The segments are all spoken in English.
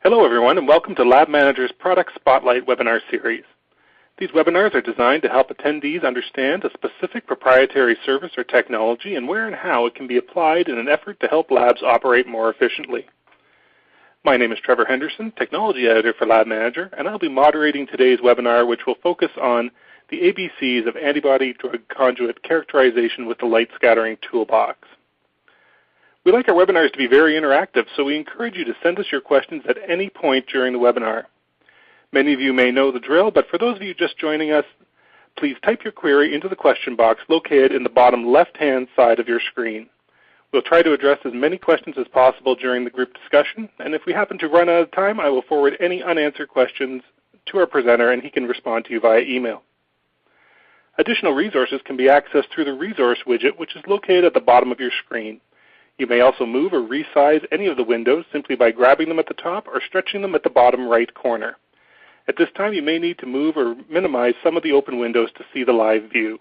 Hello everyone and welcome to Lab Manager's Product Spotlight webinar series. These webinars are designed to help attendees understand a specific proprietary service or technology and where and how it can be applied in an effort to help labs operate more efficiently. My name is Trevor Henderson, Technology Editor for Lab Manager, and I'll be moderating today's webinar, which will focus on the ABCs of Antibody-Drug Conjugate Characterization with the Light Scattering Toolbox. We like our webinars to be very interactive, so we encourage you to send us your questions at any point during the webinar. Many of you may know the drill, but for those of you just joining us, please type your query into the question box located in the bottom left-hand side of your screen. We'll try to address as many questions as possible during the group discussion, and if we happen to run out of time, I will forward any unanswered questions to our presenter and he can respond to you via email. Additional resources can be accessed through the resource widget, which is located at the bottom of your screen. You may also move or resize any of the windows simply by grabbing them at the top or stretching them at the bottom right corner. At this time, you may need to move or minimize some of the open windows to see the live view.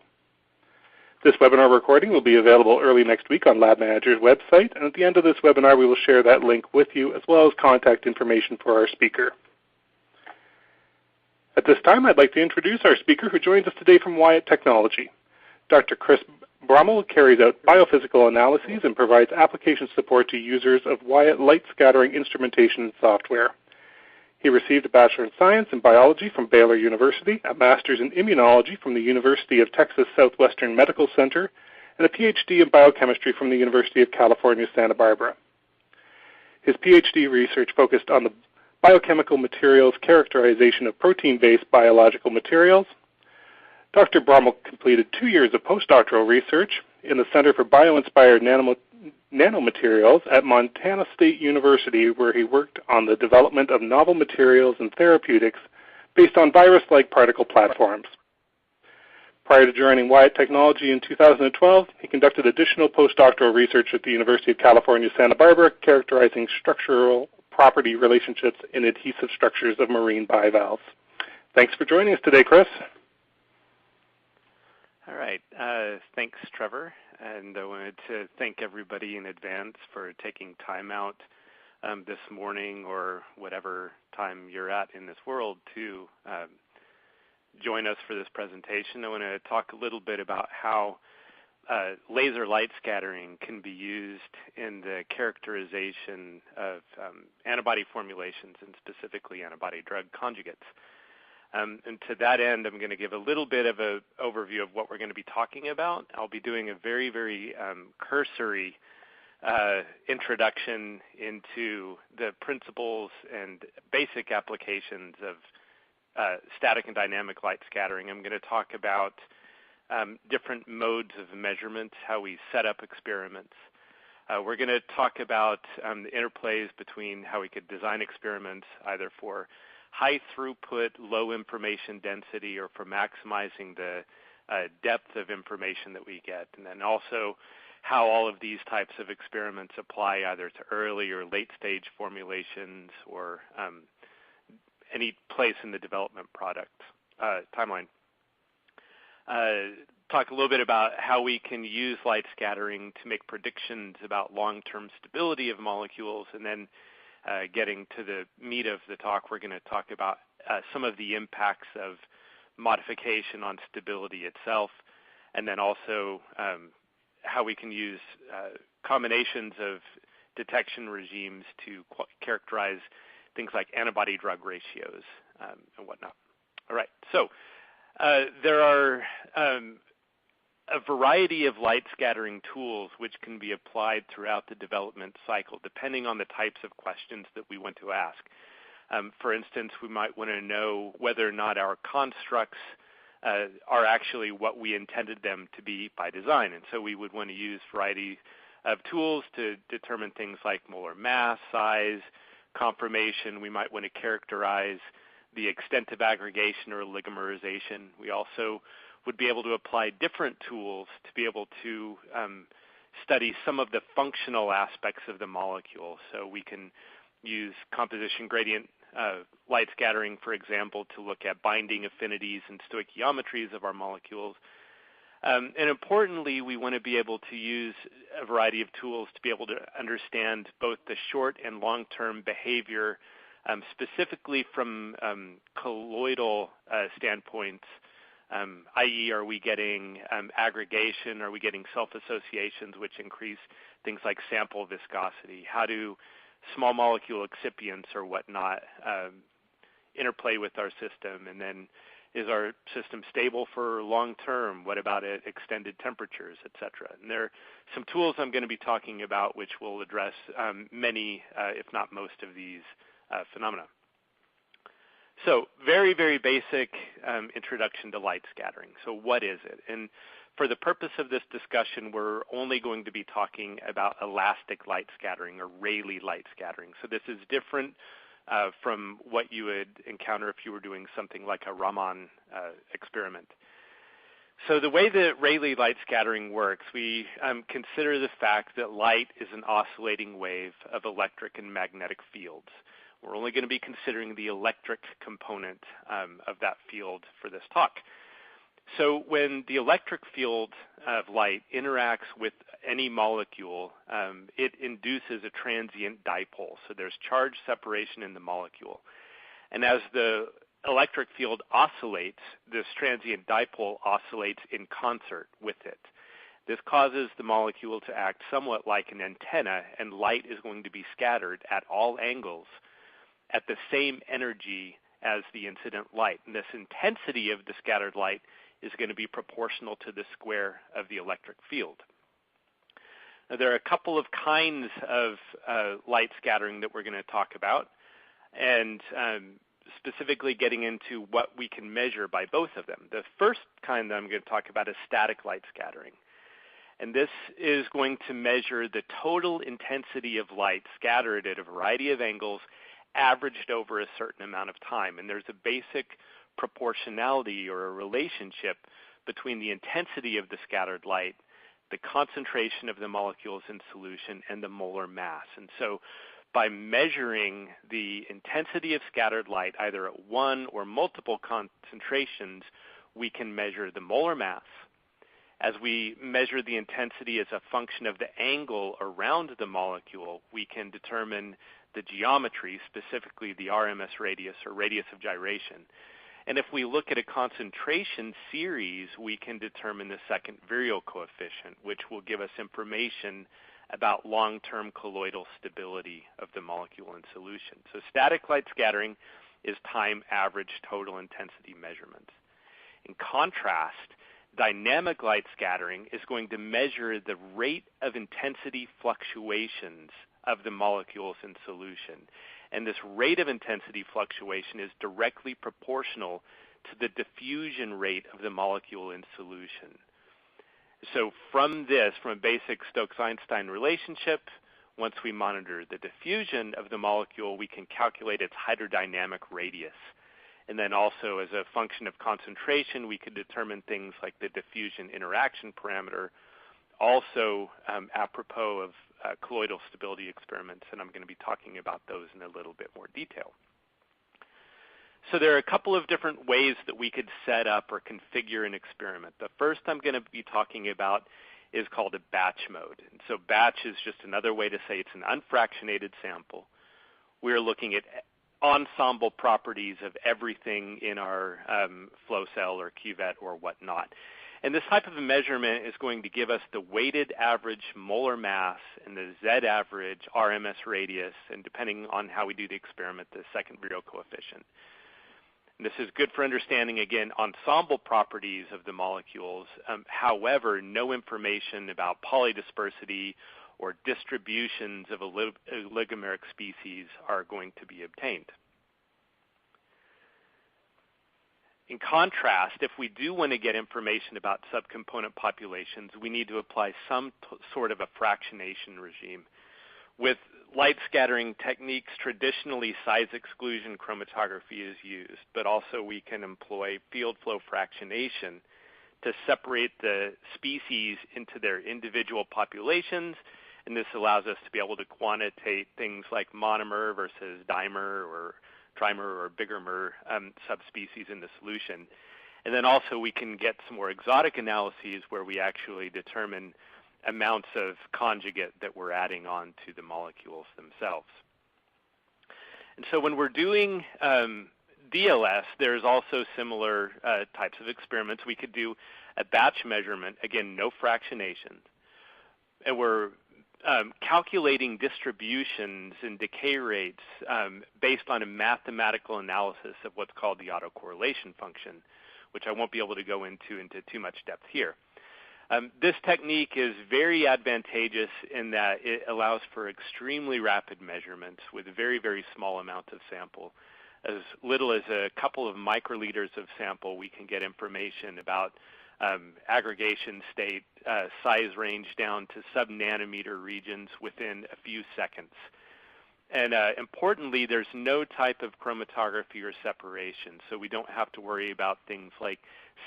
This webinar recording will be available early next week on Lab Manager's website, and at the end of this webinar, we will share that link with you as well as contact information for our speaker. At this time, I'd like to introduce our speaker who joins us today from Wyatt Technology. Dr. Broomell carries out biophysical analyses and provides application support to users of Wyatt light scattering instrumentation and software. He received a Bachelor in Science in Biology from Baylor University, a Master's in Immunology from the University of Texas Southwestern Medical Center, and a PhD in Biochemistry from the University of California, Santa Barbara. His PhD research focused on the biochemical materials characterization of protein-based biological materials. Dr. Broomell completed 2 years of postdoctoral research in the Center for Bio-Inspired Nanomaterials at Montana State University, where he worked on the development of novel materials and therapeutics based on virus-like particle platforms. Prior to joining Wyatt Technology in 2012, he conducted additional postdoctoral research at the University of California, Santa Barbara, characterizing structural property relationships in adhesive structures of marine bivalves. Thanks for joining us today, Chris. All right. Thanks, Trevor. And I wanted to thank everybody in advance for taking time out this morning or whatever time you're at in this world to join us for this presentation. I want to talk a little bit about how laser light scattering can be used in the characterization of antibody formulations and specifically antibody-drug conjugates. And to that end, I'm going to give a little bit of an overview of what we're going to be talking about. I'll be doing a very cursory introduction into the principles and basic applications of static and dynamic light scattering. I'm going to talk about different modes of measurement, how we set up experiments. We're going to talk about the interplays between how we could design experiments either for high throughput, low information density, or for maximizing the depth of information that we get. And then also how all of these types of experiments apply either to early or late stage formulations or any place in the development product timeline. Talk a little bit about how we can use light scattering to make predictions about long-term stability of molecules, and then getting to the meat of the talk, we're going to talk about some of the impacts of modification on stability itself, and then also how we can use combinations of detection regimes to characterize things like antibody-drug ratios and whatnot. All right, so there are a variety of light scattering tools which can be applied throughout the development cycle depending on the types of questions that we want to ask. For instance, we might want to know whether or not our constructs are actually what we intended them to be by design. And so we would want to use a variety of tools to determine things like molar mass, size, conformation. We might want to characterize the extent of aggregation or oligomerization. We also would be able to apply different tools to be able to study some of the functional aspects of the molecule. So we can use composition gradient light scattering, for example, to look at binding affinities and stoichiometries of our molecules. And importantly, we want to be able to use a variety of tools to be able to understand both the short and long-term behavior specifically from colloidal standpoints, i.e., are we getting aggregation? Are we getting self-associations which increase things like sample viscosity? How do small molecule excipients or whatnot interplay with our system? And then is our system stable for long term? What about at extended temperatures, et cetera? And there are some tools I'm going to be talking about which will address many, if not most of these phenomena. So very, very basic introduction to light scattering. So what is it? And for the purpose of this discussion, we're only going to be talking about elastic light scattering or Rayleigh light scattering. So this is different from what you would encounter if you were doing something like a Raman experiment. So the way that Rayleigh light scattering works, we consider the fact that light is an oscillating wave of electric and magnetic fields. We're only going to be considering the electric component of that field for this talk. So when the electric field of light interacts with any molecule, it induces a transient dipole. So there's charge separation in the molecule. And as the electric field oscillates, this transient dipole oscillates in concert with it. This causes the molecule to act somewhat like an antenna, and light is going to be scattered at all angles at the same energy as the incident light. And this intensity of the scattered light is going to be proportional to the square of the electric field. Now, there are a couple of kinds of light scattering that we're going to talk about, and specifically getting into what we can measure by both of them. The first kind that I'm going to talk about is static light scattering. And this is going to measure the total intensity of light scattered at a variety of angles averaged over a certain amount of time. And there's a basic proportionality or a relationship between the intensity of the scattered light, the concentration of the molecules in solution, and the molar mass. And so by measuring the intensity of scattered light, either at one or multiple concentrations, we can measure the molar mass. As we measure the intensity as a function of the angle around the molecule, we can determine the geometry, specifically the RMS radius or radius of gyration. And if we look at a concentration series, we can determine the second virial coefficient, which will give us information about long-term colloidal stability of the molecule in solution. So static light scattering is time average total intensity measurements. In contrast, dynamic light scattering is going to measure the rate of intensity fluctuations of the molecules in solution. And this rate of intensity fluctuation is directly proportional to the diffusion rate of the molecule in solution. So from a basic Stokes-Einstein relationship, once we monitor the diffusion of the molecule, we can calculate its hydrodynamic radius. And then also as a function of concentration, we could determine things like the diffusion interaction parameter, also apropos of colloidal stability experiments, and I'm going to be talking about those in a little bit more detail. So there are a couple of different ways that we could set up or configure an experiment. The first I'm going to be talking about is called a batch mode. And so batch is just another way to say it's an unfractionated sample. We're looking at ensemble properties of everything in our flow cell or cuvette or whatnot. And this type of a measurement is going to give us the weighted average molar mass and the Z average RMS radius, and depending on how we do the experiment, the second virial coefficient. And this is good for understanding, again, ensemble properties of the molecules. However, no information about polydispersity or distributions of oligomeric species are going to be obtained. In contrast, if we do want to get information about subcomponent populations, we need to apply some sort of a fractionation regime. With light scattering techniques, traditionally size exclusion chromatography is used, but also we can employ field flow fractionation to separate the species into their individual populations, and this allows us to be able to quantitate things like monomer versus dimer or trimer or bigermer subspecies in the solution. And then also we can get some more exotic analyses where we actually determine amounts of conjugate that we're adding on to the molecules themselves. And so when we're doing DLS, there's also similar types of experiments. We could do a batch measurement, again, no fractionation, and we're calculating distributions and decay rates based on a mathematical analysis of what's called the autocorrelation function, which I won't be able to go into too much depth here. This technique is very advantageous in that it allows for extremely rapid measurements with a very, very small amount of sample. As little as a couple of microliters of sample, we can get information about aggregation state, size range down to sub-nanometer regions within a few seconds. And importantly, there's no type of chromatography or separation, so we don't have to worry about things like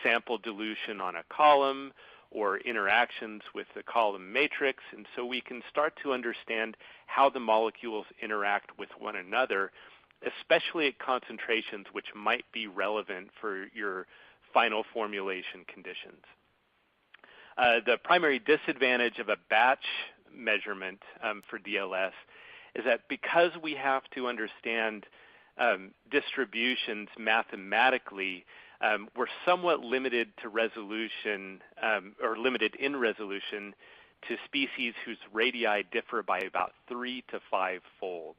sample dilution on a column or interactions with the column matrix, and so we can start to understand how the molecules interact with one another, especially at concentrations which might be relevant for your final formulation conditions. The primary disadvantage of a batch measurement for DLS is that because we have to understand distributions mathematically, we're somewhat limited to resolution or limited in resolution to species whose radii differ by about 3 to 5-fold.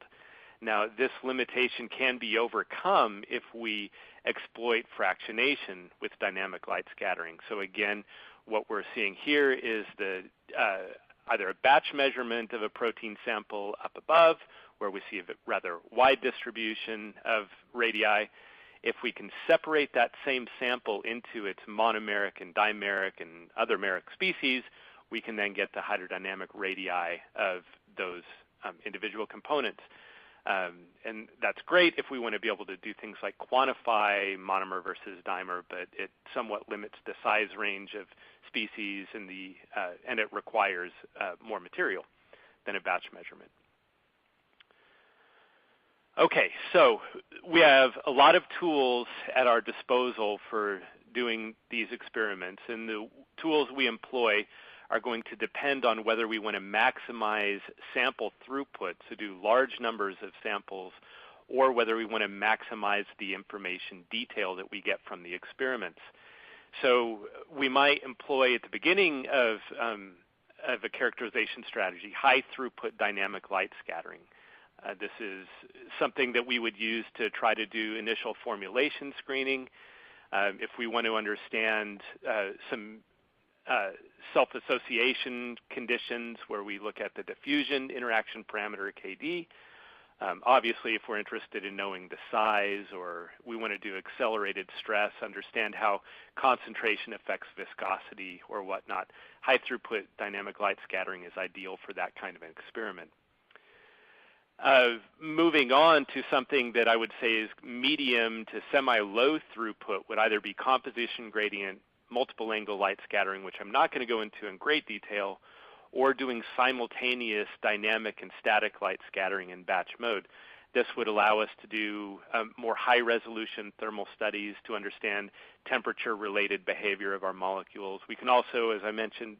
Now, this limitation can be overcome if we exploit fractionation with dynamic light scattering. So again, what we're seeing here is the either a batch measurement of a protein sample up above, where we see a rather wide distribution of radii. If we can separate that same sample into its monomeric and dimeric and other meric species, we can then get the hydrodynamic radii of those individual components. And that's great if we want to be able to do things like quantify monomer versus dimer, but it somewhat limits the size range of species and it requires more material than a batch measurement. Okay, so we have a lot of tools at our disposal for doing these experiments, and the tools we employ are going to depend on whether we want to maximize sample throughput, so do large numbers of samples, or whether we want to maximize the information detail that we get from the experiments. So we might employ at the beginning of a characterization strategy high throughput dynamic light scattering. This is something that we would use to try to do initial formulation screening. If we want to understand some self-association conditions where we look at the diffusion interaction parameter Kd. Obviously, if we're interested in knowing the size or we want to do accelerated stress, understand how concentration affects viscosity or whatnot, high throughput dynamic light scattering is ideal for that kind of an experiment. Moving on to something that I would say is medium to semi-low throughput would either be composition gradient, multiple angle light scattering, which I'm not going to go into in great detail, or doing simultaneous dynamic and static light scattering in batch mode. This would allow us to do more high-resolution thermal studies to understand temperature-related behavior of our molecules. We can also, as I mentioned,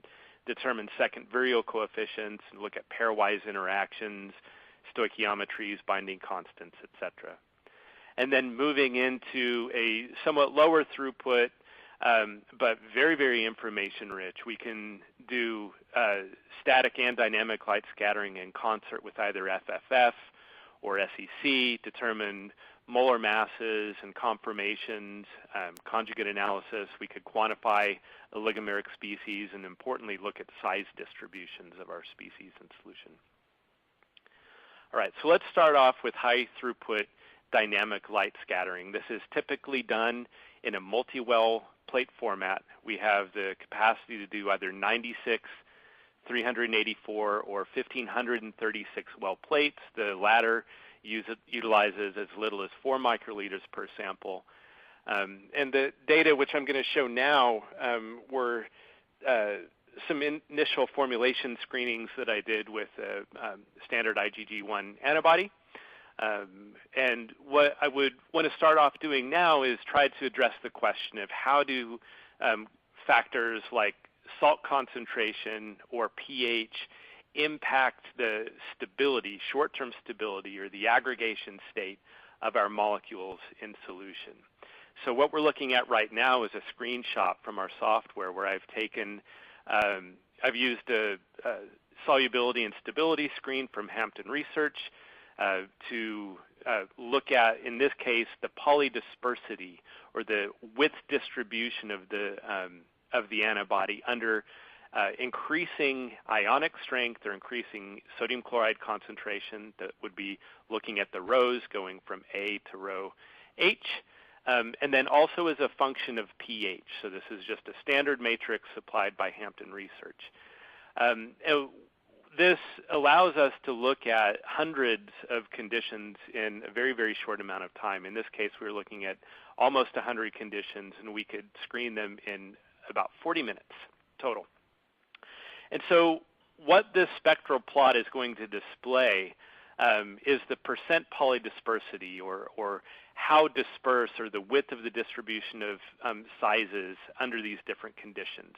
determine second virial coefficients and look at pairwise interactions, stoichiometries, binding constants, etc. And then moving into a somewhat lower throughput, but very, very information-rich, we can do static and dynamic light scattering in concert with either FFF or SEC, determine molar masses and conformations, conjugate analysis. We could quantify oligomeric species and, importantly, look at size distributions of our species in solution. All right, so let's start off with high throughput dynamic light scattering. This is typically done in a multi-well plate format. We have the capacity to do either 96, 384, or 1,536 well plates. The latter utilizes as little as 4 microliters per sample. And the data which I'm going to show now were some initial formulation screenings that I did with a standard IgG1 antibody. And what I would want to start off doing now is try to address the question of how do factors like salt concentration or pH impact the stability, short-term stability, or the aggregation state of our molecules in solution. So what we're looking at right now is a screenshot from our software where I've taken, I've used a solubility and stability screen from Hampton Research to look at, in this case, the polydispersity, or the width distribution of the antibody under increasing ionic strength or increasing sodium chloride concentration. That would be looking at the rows going from A to row H, and then also as a function of pH. So this is just a standard matrix supplied by Hampton Research. This allows us to look at hundreds of conditions in a very, very short amount of time. In this case, we're looking at almost 100 conditions, and we could screen them in about 40 minutes total. And so what this spectral plot is going to display is the percent polydispersity, or how dispersed, or the width of the distribution of sizes under these different conditions.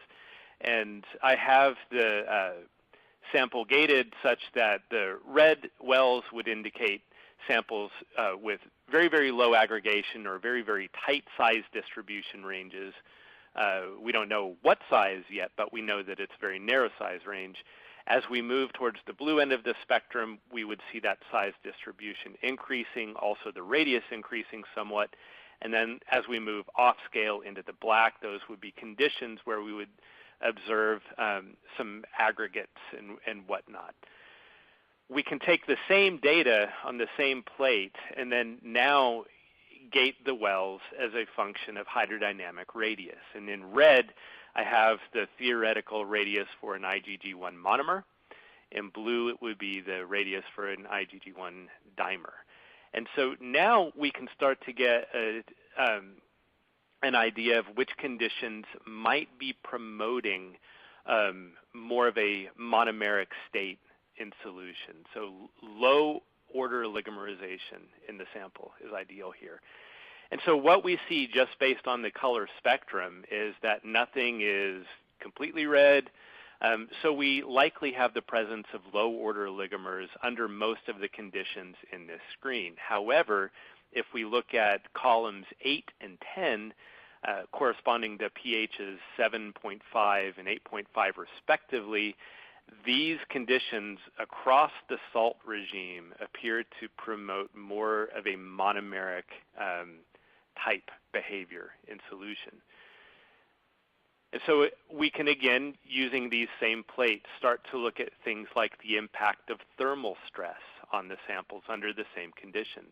And I have the sample gated such that the red wells would indicate samples with very, very low aggregation or very, very tight size distribution ranges. We don't know what size yet, but we know that it's a very narrow size range. As we move towards the blue end of the spectrum, we would see that size distribution increasing, also the radius increasing somewhat. And then as we move off scale into the black, those would be conditions where we would observe some aggregates and whatnot. We can take the same data on the same plate and then now gate the wells as a function of hydrodynamic radius. And in red, I have the theoretical radius for an IgG1 monomer. In blue, it would be the radius for an IgG1 dimer. And so now we can start to get an idea of which conditions might be promoting more of a monomeric state in solution. So low order oligomerization in the sample is ideal here. And so what we see just based on the color spectrum is that nothing is completely red. So we likely have the presence of low order oligomers under most of the conditions in this screen. However, if we look at columns 8 and 10, corresponding to pHs 7.5 and 8.5 respectively, these conditions across the salt regime appear to promote more of a monomeric type behavior in solution. And so we can, again, using these same plates, start to look at things like the impact of thermal stress on the samples under the same conditions.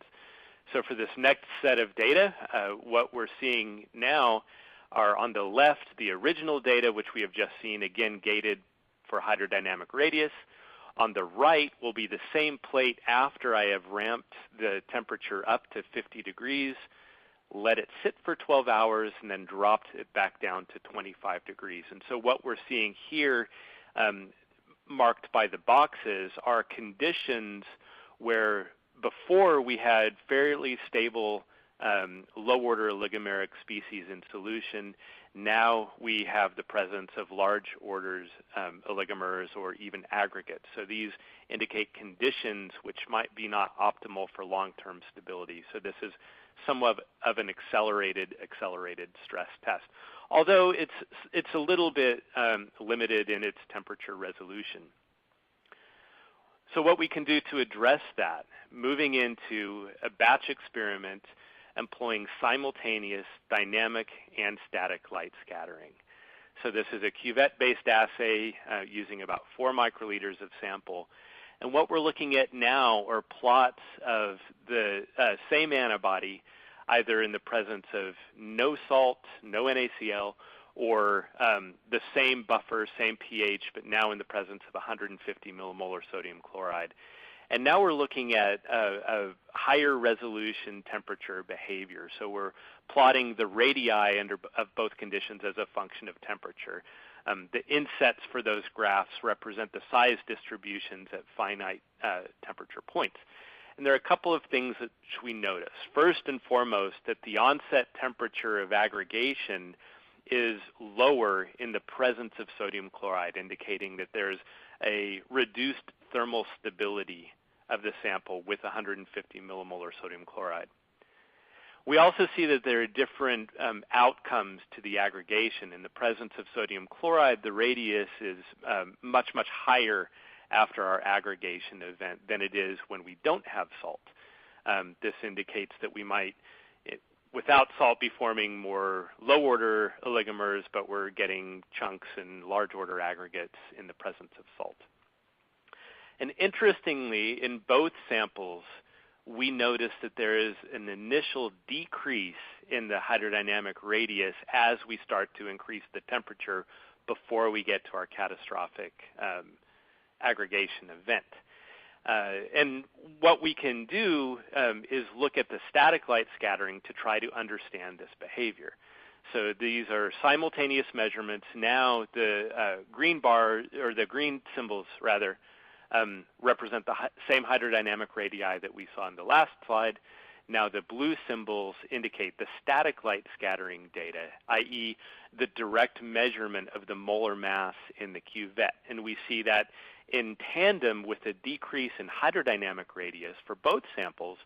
So for this next set of data, what we're seeing now are on the left, the original data, which we have just seen, again, gated for hydrodynamic radius. On the right will be the same plate after I have ramped the temperature up to 50 degrees, let it sit for 12 hours, and then dropped it back down to 25 degrees. And so what we're seeing here, marked by the boxes, are conditions where before we had fairly stable low-order oligomeric species in solution. Now we have the presence of large orders oligomers or even aggregates. So these indicate conditions which might be not optimal for long-term stability. So this is somewhat of an accelerated stress test, although it's a little bit limited in its temperature resolution. So what we can do to address that, moving into a batch experiment employing simultaneous dynamic and static light scattering. So this is a cuvette-based assay using about 4 microliters of sample. And what we're looking at now are plots of the same antibody, either in the presence of no salt, no NaCl, or the same buffer, same pH, but now in the presence of 150 millimolar sodium chloride. And now we're looking at a higher resolution temperature behavior. So we're plotting the radii of both conditions as a function of temperature. The insets for those graphs represent the size distributions at finite temperature points. And there are a couple of things that we notice. First and foremost, that the onset temperature of aggregation is lower in the presence of sodium chloride, indicating that there's a reduced thermal stability of the sample with 150 millimolar sodium chloride. We also see that there are different outcomes to the aggregation. In the presence of sodium chloride, the radius is much, much higher after our aggregation event than it is when we don't have salt. This indicates that we might, without salt, be forming more low-order oligomers, but we're getting chunks and large-order aggregates in the presence of salt. And interestingly, in both samples, we notice that there is an initial decrease in the hydrodynamic radius as we start to increase the temperature before we get to our catastrophic aggregation event. And what we can do is look at the static light scattering to try to understand this behavior. So these are simultaneous measurements. Now the green bar, or the green symbols rather, represent the same hydrodynamic radii that we saw in the last slide. Now the blue symbols indicate the static light scattering data, i.e. the direct measurement of the molar mass in the cuvette. And we see that in tandem with a decrease in hydrodynamic radius for both samples,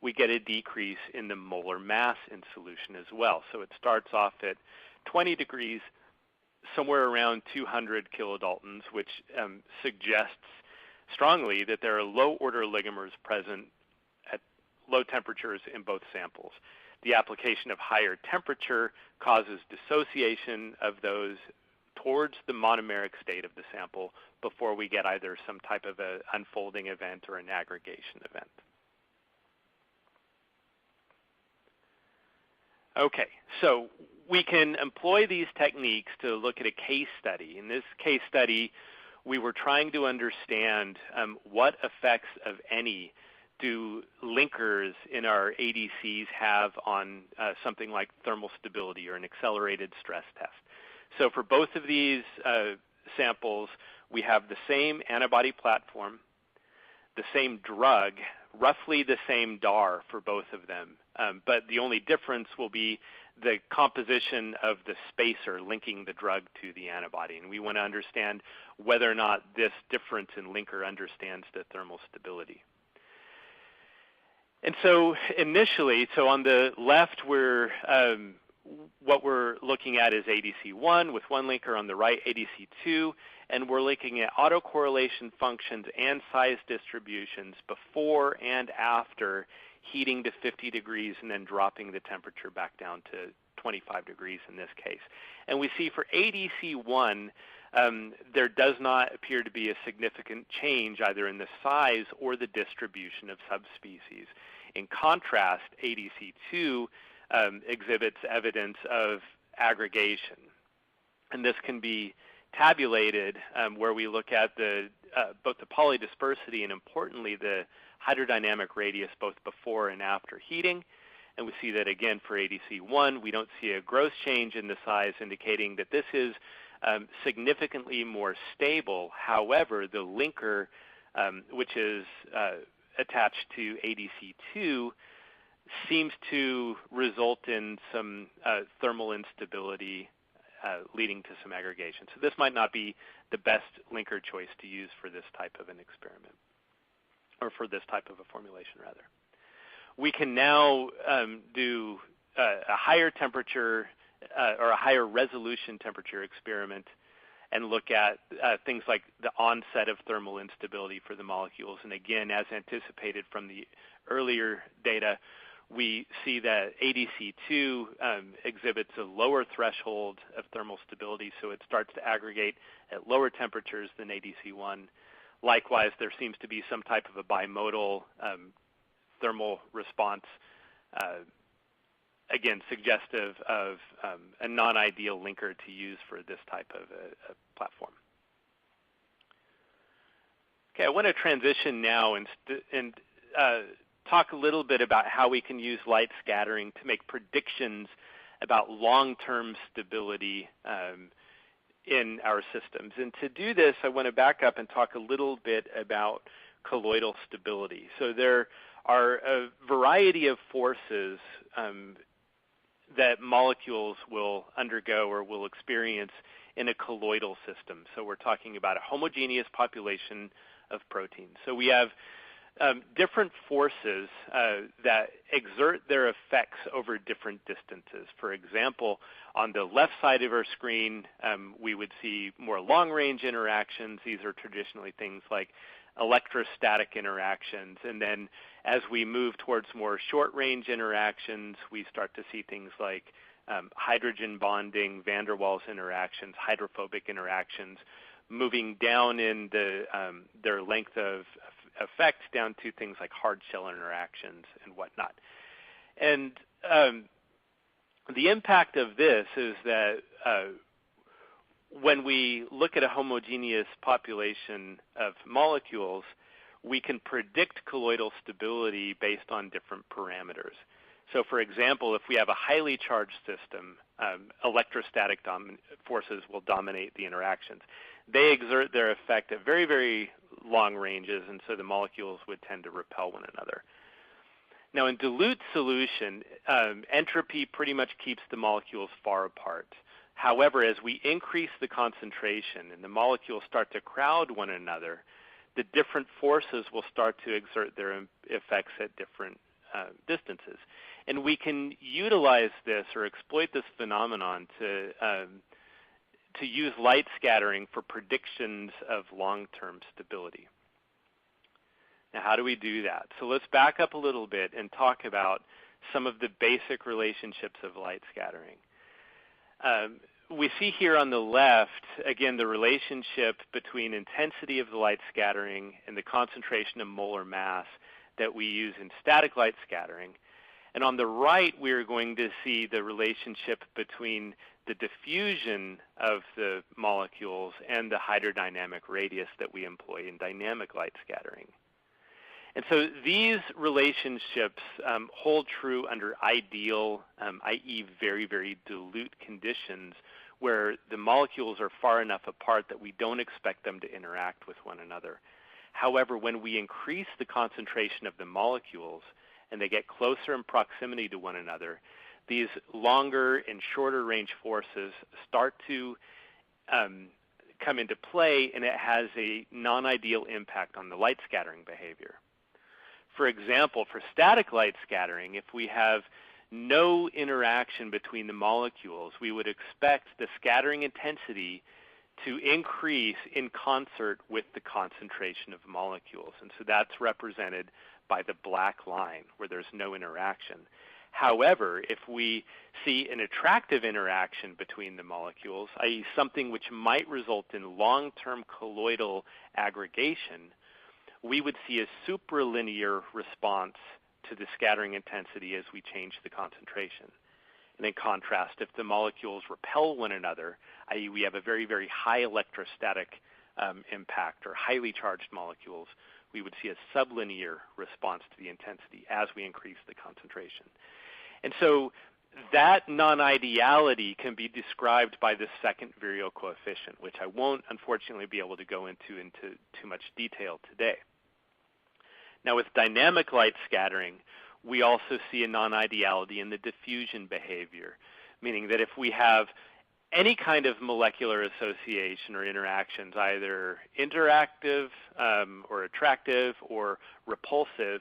we get a decrease in the molar mass in solution as well. So it starts off at 20 degrees, somewhere around 200 kilodaltons, which suggests strongly that there are low-order oligomers present at low temperatures in both samples. The application of higher temperature causes dissociation of those towards the monomeric state of the sample before we get either some type of an unfolding event or an aggregation event. Okay, so we can employ these techniques to look at a case study. In this case study, we were trying to understand what effects, of any, do linkers in our ADCs have on something like thermal stability or an accelerated stress test. So for both of these samples, we have the same antibody platform, the same drug, roughly the same DAR for both of them. But the only difference will be the composition of the spacer linking the drug to the antibody. And we want to understand whether or not this difference in linker understands the thermal stability. And so initially, so on the left, what we're looking at is ADC1 with one linker, on the right ADC2, and we're looking at autocorrelation functions and size distributions before and after heating to 50 degrees and then dropping the temperature back down to 25 degrees in this case. And we see for ADC1, there does not appear to be a significant change either in the size or the distribution of subspecies. In contrast, ADC2 exhibits evidence of aggregation. And this can be tabulated where we look at both the polydispersity and, importantly, the hydrodynamic radius both before and after heating. And we see that, again, for ADC1, we don't see a gross change in the size, indicating that this is significantly more stable. However, the linker, which is attached to ADC2, seems to result in some thermal instability leading to some aggregation. So this might not be the best linker choice to use for this type of an experiment, or for this type of a formulation, rather. We can now do a higher temperature or a higher resolution temperature experiment and look at things like the onset of thermal instability for the molecules. And again, as anticipated from the earlier data, we see that ADC2 exhibits a lower threshold of thermal stability, so it starts to aggregate at lower temperatures than ADC1. Likewise, there seems to be some type of a bimodal thermal response, again, suggestive of a non-ideal linker to use for this type of a platform. Okay, I want to transition now and talk a little bit about how we can use light scattering to make predictions about long-term stability in our systems. And to do this, I want to back up and talk a little bit about colloidal stability. So there are a variety of forces that molecules will undergo or will experience in a colloidal system. So we're talking about a homogeneous population of proteins. So we have different forces that exert their effects over different distances. For example, on the left side of our screen, we would see more long-range interactions. These are traditionally things like electrostatic interactions. And then as we move towards more short-range interactions, we start to see things like hydrogen bonding, van der Waals interactions, hydrophobic interactions, moving down in their length of effect down to things like hard shell interactions and whatnot. And the impact of this is that when we look at a homogeneous population of molecules, we can predict colloidal stability based on different parameters. So for example, if we have a highly charged system, electrostatic forces will dominate the interactions. They exert their effect at very, very long ranges, and so the molecules would tend to repel one another. Now in dilute solution, entropy pretty much keeps the molecules far apart. However, as we increase the concentration and the molecules start to crowd one another, the different forces will start to exert their effects at different distances. And we can utilize this or exploit this phenomenon to use light scattering for predictions of long-term stability. Now, how do we do that? So let's back up a little bit and talk about some of the basic relationships of light scattering. We see here on the left, again, the relationship between intensity of the light scattering and the concentration of molar mass that we use in static light scattering. And on the right, we are going to see the relationship between the diffusion of the molecules and the hydrodynamic radius that we employ in dynamic light scattering. And so these relationships hold true under ideal, i.e. very, very dilute conditions where the molecules are far enough apart that we don't expect them to interact with one another. However, when we increase the concentration of the molecules and they get closer in proximity to one another, these longer and shorter range forces start to come into play, and it has a non-ideal impact on the light scattering behavior. For example, for static light scattering, if we have no interaction between the molecules, we would expect the scattering intensity to increase in concert with the concentration of molecules. And so that's represented by the black line where there's no interaction. However, if we see an attractive interaction between the molecules, i.e. something which might result in long-term colloidal aggregation, we would see a supralinear response to the scattering intensity as we change the concentration. And in contrast, if the molecules repel one another, i.e. we have a very, very high electrostatic impact or highly charged molecules, we would see a sublinear response to the intensity as we increase the concentration. And so that non-ideality can be described by the second virial coefficient, which I won't unfortunately be able to go into too much detail today. Now with dynamic light scattering, we also see a non-ideality in the diffusion behavior, meaning that if we have any kind of molecular association or interactions, either interactive or attractive or repulsive,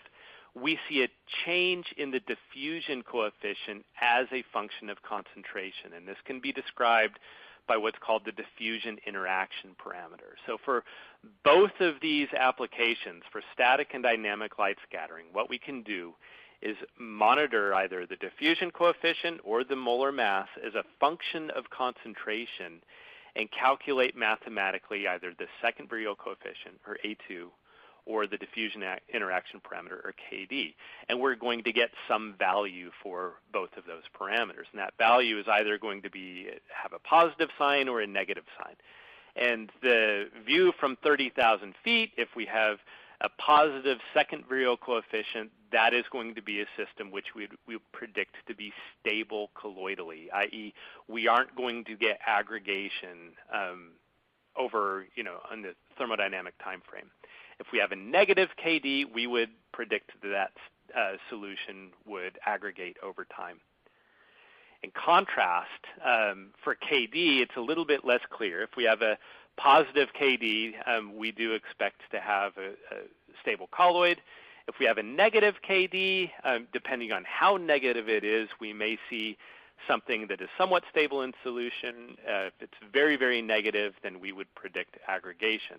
we see a change in the diffusion coefficient as a function of concentration. And this can be described by what's called the diffusion interaction parameter. So for both of these applications, for static and dynamic light scattering, what we can do is monitor either the diffusion coefficient or the molar mass as a function of concentration and calculate mathematically either the second virial coefficient, or A2, or the diffusion interaction parameter, or KD. And we're going to get some value for both of those parameters. And that value is either going to have a positive sign or a negative sign. And the view from 30,000 feet, if we have a positive second virial coefficient, that is going to be a system which we predict to be stable colloidally, i.e. we aren't going to get aggregation over, on the thermodynamic time frame. If we have a negative KD, we would predict that solution would aggregate over time. In contrast, for KD, it's a little bit less clear. If we have a positive KD, we do expect to have a stable colloid. If we have a negative KD, depending on how negative it is, we may see something that is somewhat stable in solution. If it's very, very negative, then we would predict aggregation.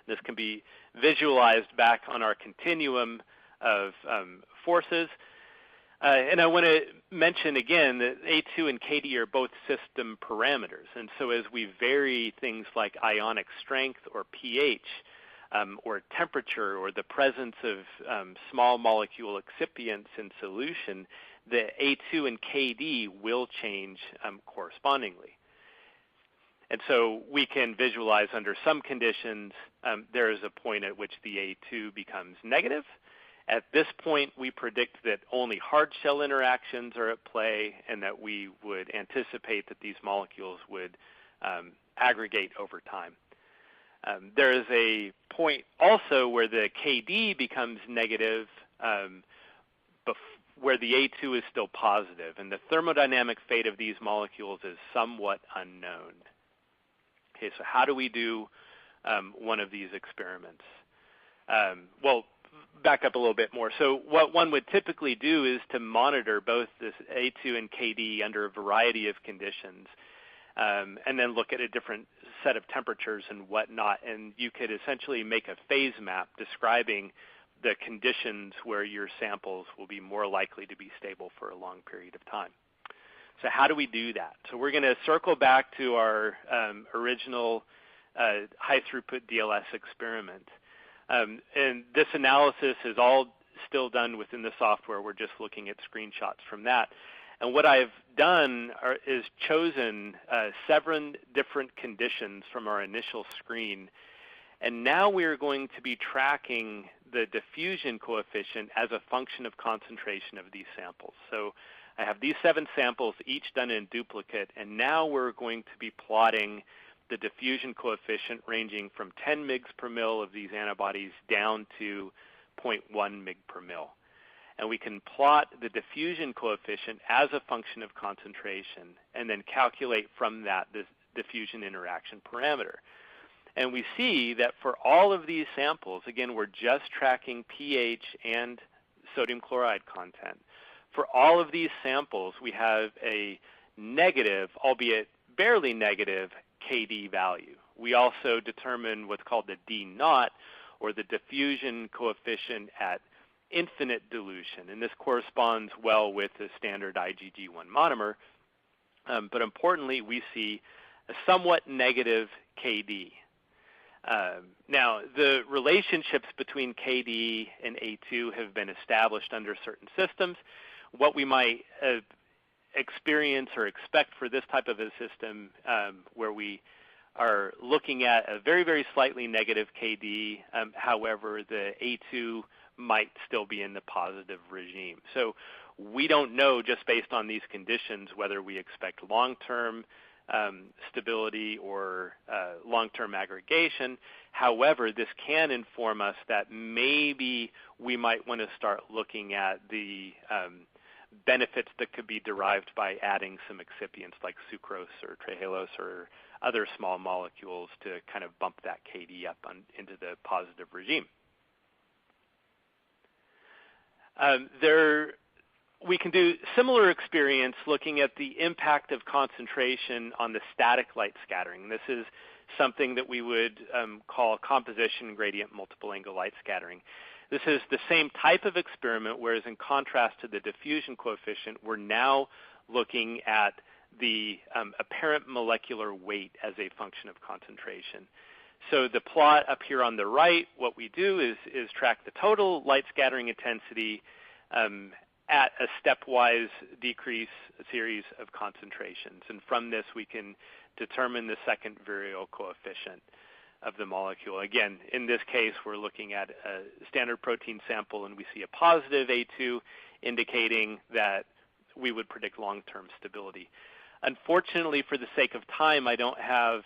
This can be visualized back on our continuum of forces. And I want to mention again that A2 and KD are both system parameters. And so as we vary things like ionic strength or pH or temperature or the presence of small molecule excipients in solution, the A2 and KD will change correspondingly. And so we can visualize under some conditions there is a point at which the A2 becomes negative. At this point, we predict that only hard shell interactions are at play and that we would anticipate that these molecules would aggregate over time. There is a point also where the KD becomes negative where the A2 is still positive, and the thermodynamic fate of these molecules is somewhat unknown. Okay, so how do we do one of these experiments? Well, back up a little bit more. So what one would typically do is to monitor both this A2 and KD under a variety of conditions, and then look at a different set of temperatures and whatnot, and you could essentially make a phase map describing the conditions where your samples will be more likely to be stable for a long period of time. So how do we do that? So we're going to circle back to our original high throughput DLS experiment. And this analysis is all still done within the software. We're just looking at screenshots from that. And what I've done is chosen 7 different conditions from our initial screen. And now we're going to be tracking the diffusion coefficient as a function of concentration of these samples. So I have these 7 samples, each done in duplicate, and now we're going to be plotting the diffusion coefficient ranging from 10 mg per mil of these antibodies down to 0.1 mg per mil. And we can plot the diffusion coefficient as a function of concentration and then calculate from that the diffusion interaction parameter. And we see that for all of these samples, again, we're just tracking pH and sodium chloride content. For all of these samples, we have a negative, albeit barely negative, KD value. We also determine what's called the D naught, or the diffusion coefficient at infinite dilution. And this corresponds well with the standard IgG1 monomer. But importantly, we see a somewhat negative KD. Now, the relationships between KD and A2 have been established under certain systems. What we might experience or expect for this type of a system where we are looking at a very, very slightly negative KD, however, the A2 might still be in the positive regime. So we don't know, just based on these conditions, whether we expect long-term stability or long-term aggregation. However, this can inform us that maybe we might want to start looking at the benefits that could be derived by adding some excipients like sucrose or trehalose or other small molecules to kind of bump that KD up into the positive regime. We can do similar experience looking at the impact of concentration on the static light scattering. This is something that we would call composition gradient multiple angle light scattering. This is the same type of experiment, whereas in contrast to the diffusion coefficient, we're now looking at the apparent molecular weight as a function of concentration. So the plot up here on the right, what we do is track the total light scattering intensity at a stepwise decrease series of concentrations. And from this, we can determine the second virial coefficient of the molecule. Again, in this case, we're looking at a standard protein sample, and we see a positive A2 indicating that we would predict long-term stability. Unfortunately, for the sake of time, I don't have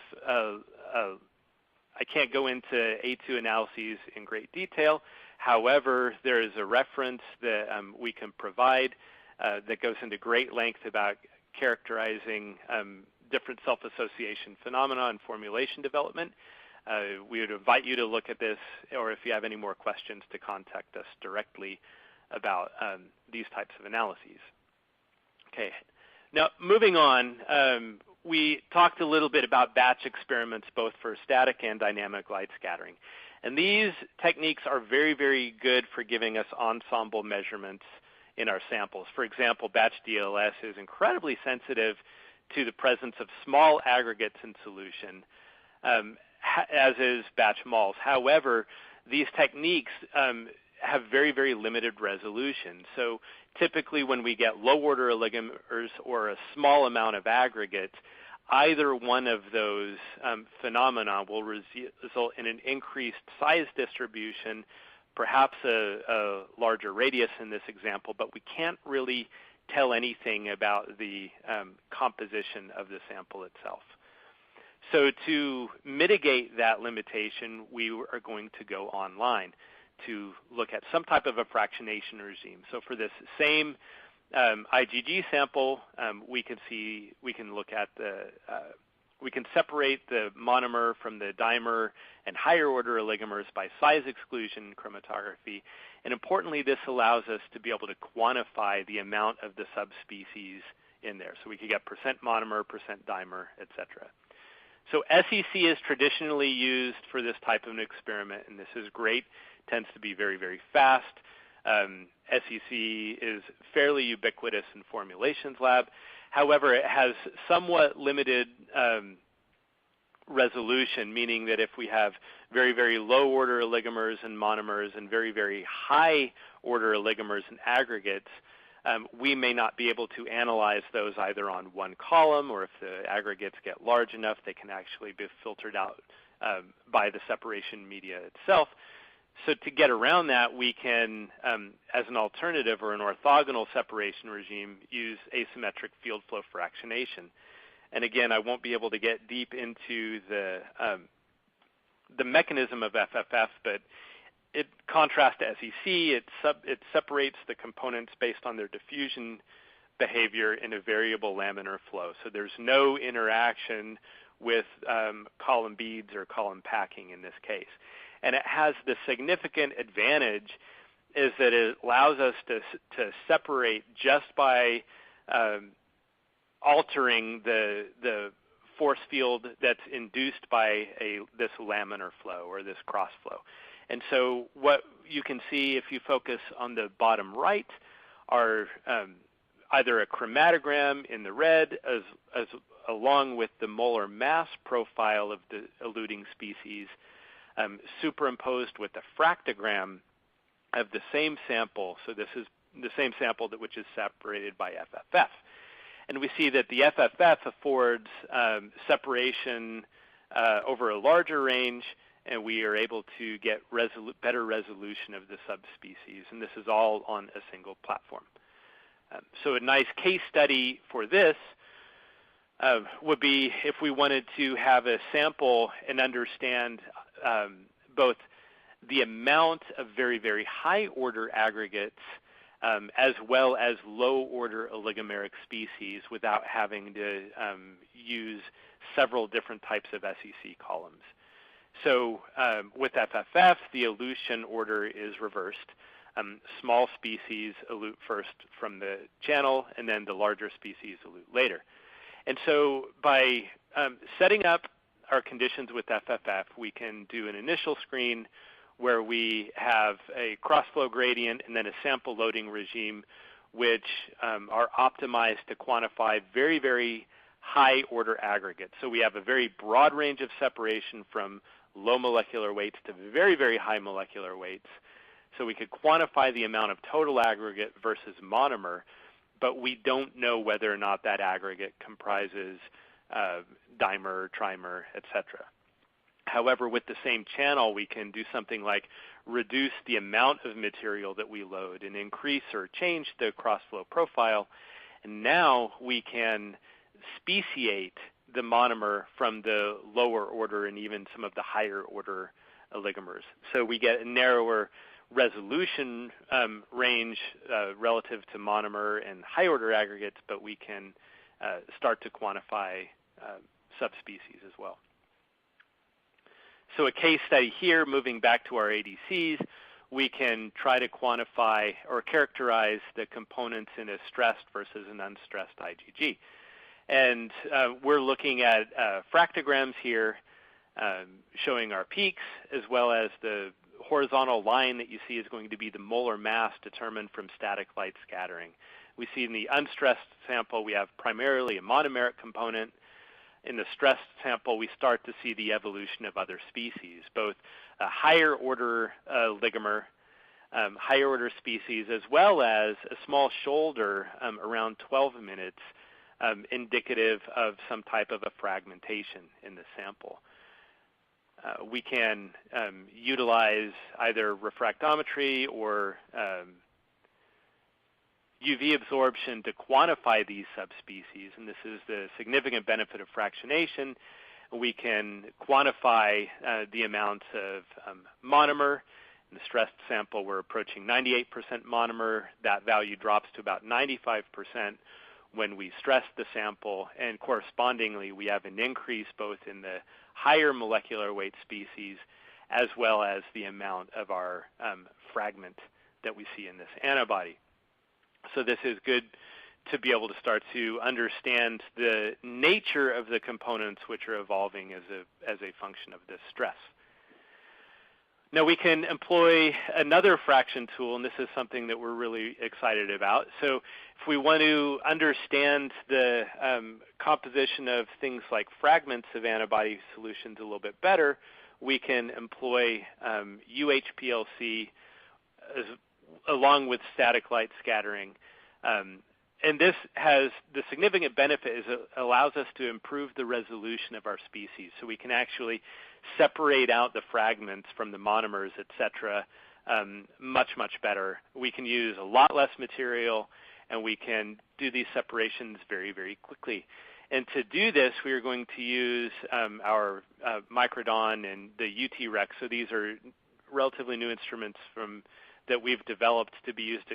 I can't go into A2 analyses in great detail. However, there is a reference that we can provide that goes into great length about characterizing different self-association phenomena and formulation development. We would invite you to look at this, or if you have any more questions, to contact us directly about these types of analyses. Okay, now moving on, we talked a little bit about batch experiments both for static and dynamic light scattering. And these techniques are very, very good for giving us ensemble measurements in our samples. For example, batch DLS is incredibly sensitive to the presence of small aggregates in solution, as is batch mols. However, these techniques have very, very limited resolution. So typically when we get low-order oligomers or a small amount of aggregates, either one of those phenomena will result in an increased size distribution, perhaps a larger radius in this example, but we can't really tell anything about the composition of the sample itself. So to mitigate that limitation, we are going to go online to look at some type of a fractionation regime. So for this same IgG sample, we can separate the monomer from the dimer and higher order oligomers by size exclusion chromatography. And importantly, this allows us to be able to quantify the amount of the subspecies in there. So we could get percent monomer, percent dimer, et cetera. So SEC is traditionally used for this type of an experiment, and this is great. It tends to be very, very fast. SEC is fairly ubiquitous in formulations lab. However, it has somewhat limited resolution, meaning that if we have very, very low order oligomers and monomers and very, very high order oligomers and aggregates, we may not be able to analyze those either on one column, or if the aggregates get large enough, they can actually be filtered out by the separation media itself. So to get around that, we can, as an alternative or an orthogonal separation regime, use asymmetric field flow fractionation. And again, I won't be able to get deep into the mechanism of FFF, but it contrasts to SEC. It separates the components based on their diffusion behavior in a variable laminar flow. So there's no interaction with column beads or column packing in this case. And it has the significant advantage is that it allows us to separate just by altering the force field that's induced by this laminar flow or this cross flow. And so what you can see if you focus on the bottom right are either a chromatogram in the red as along with the molar mass profile of the eluting species, superimposed with the fractogram of the same sample. So this is the same sample which is separated by FFF. And we see that the FFF affords separation over a larger range, and we are able to get better resolution of the subspecies. And this is all on a single platform. So a nice case study for this would be if we wanted to have a sample and understand both the amount of very, very high order aggregates as well as low order oligomeric species without having to use several different types of SEC columns. So with FFF, the elution order is reversed. Small species elute first from the channel, and then the larger species elute later. And so by setting up our conditions with FFF, we can do an initial screen where we have a cross-flow gradient and then a sample loading regime which are optimized to quantify very, very high order aggregates. So we have a very broad range of separation from low molecular weights to very, very high molecular weights. So we could quantify the amount of total aggregate versus monomer, but we don't know whether or not that aggregate comprises dimer, trimer, etc. However, with the same channel, we can do something like reduce the amount of material that we load and increase or change the cross-flow profile. And now we can speciate the monomer from the lower order and even some of the higher order oligomers. So we get a narrower resolution range relative to monomer and high-order aggregates, but we can start to quantify subspecies as well. So a case study here, moving back to our ADCs, we can try to quantify or characterize the components in a stressed versus an unstressed IgG. And we're looking at fractograms here showing our peaks, as well as the horizontal line that you see is going to be the molar mass determined from static light scattering. We see in the unstressed sample we have primarily a monomeric component. In the stressed sample, we start to see the evolution of other species, both a higher order ligamer, higher order species, as well as a small shoulder around 12 minutes, indicative of some type of a fragmentation in the sample. We can utilize either refractometry or UV absorption to quantify these subspecies, and this is the significant benefit of fractionation. We can quantify the amount of monomer. In the stressed sample, we're approaching 98% monomer. That value drops to about 95% when we stress the sample, and correspondingly, we have an increase both in the higher molecular weight species as well as the amount of our fragment that we see in this antibody. So this is good to be able to start to understand the nature of the components which are evolving as a function of this stress. Now we can employ another fraction tool, and this is something that we're really excited about. So if we want to understand the composition of things like fragments of antibody solutions a little bit better, we can employ UHPLC along with static light scattering. And this has the significant benefit is it allows us to improve the resolution of our species. So we can actually separate out the fragments from the monomers, et cetera, much, much better. We can use a lot less material, and we can do these separations very, very quickly. And to do this, we are going to use our Microdon and the UT-Rex. So these are relatively new instruments that we've developed to be used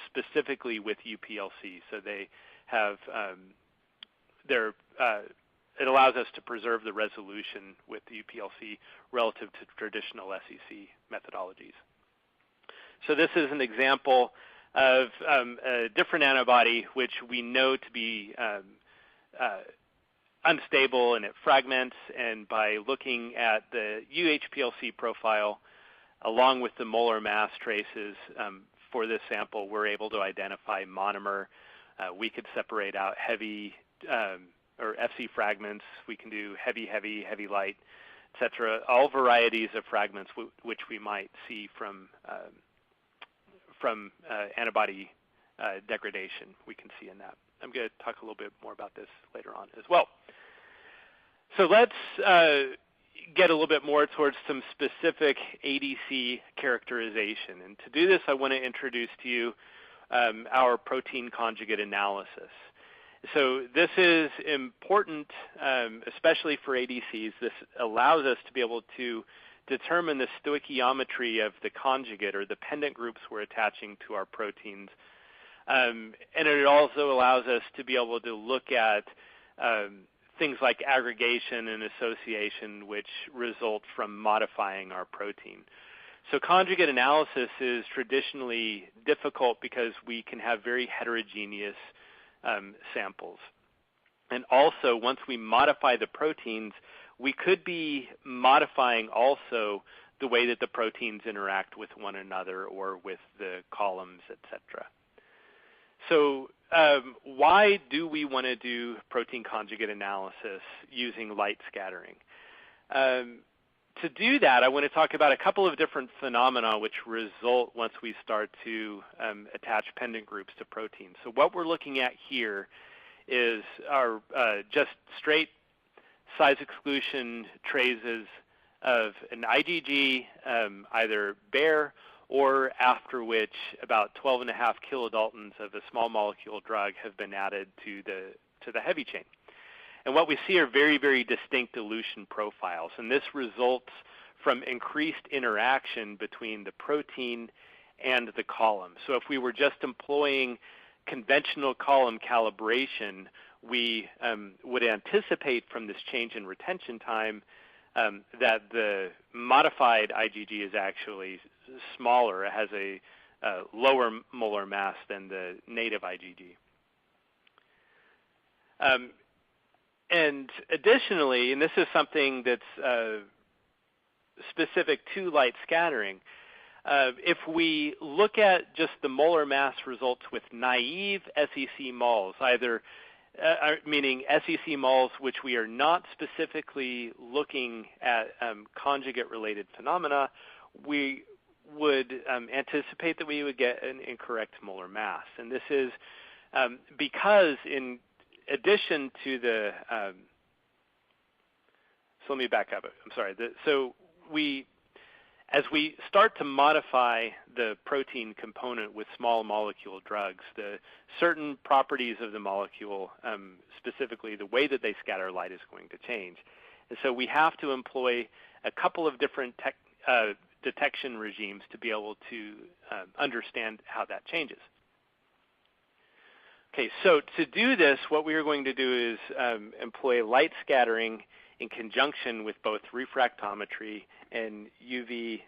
specifically with UPLC. So they have it allows us to preserve the resolution with the UPLC relative to traditional SEC methodologies. So this is an example of a different antibody which we know to be unstable and it fragments, and by looking at the UHPLC profile along with the molar mass traces for this sample, we're able to identify monomer. We could separate out heavy or FC fragments. We can do heavy, heavy, heavy light, etc. All varieties of fragments which we might see from antibody degradation we can see in that. I'm going to talk a little bit more about this later on as well. So let's get a little bit more towards some specific ADC characterization. And to do this, I want to introduce to you our protein conjugate analysis. So this is important, especially for ADCs. This allows us to be able to determine the stoichiometry of the conjugate or the pendant groups we're attaching to our proteins. And it also allows us to be able to look at things like aggregation and association, which result from modifying our protein. So conjugate analysis is traditionally difficult because we can have very heterogeneous samples. And also, once we modify the proteins, we could be modifying also the way that the proteins interact with one another or with the columns, etc. So why do we want to do protein conjugate analysis using light scattering? To do that, I want to talk about a couple of different phenomena which result once we start to attach pendant groups to proteins. So what we're looking at here is our just straight size exclusion traces of an IgG, either bare or after which about 12.5 kilodaltons of a small molecule drug have been added to the heavy chain. And what we see are very, very distinct dilution profiles, and this results from increased interaction between the protein and the column. So if we were just employing conventional column calibration, we would anticipate from this change in retention time that the modified IgG is actually smaller. It has a lower molar mass than the native IgG. And additionally, and this is something that's specific to light scattering, if we look at just the molar mass results with naive SEC mols, either meaning SEC mols which we are not specifically looking at conjugate-related phenomena, we would anticipate that we would get an incorrect molar mass. And this is because in addition to the, so let me back up. I'm sorry. As we start to modify the protein component with small molecule drugs, the certain properties of the molecule, specifically the way that they scatter light, is going to change. And so we have to employ a couple of different detection regimes to be able to understand how that changes. Okay, so to do this, what we are going to do is employ light scattering in conjunction with both refractometry and UV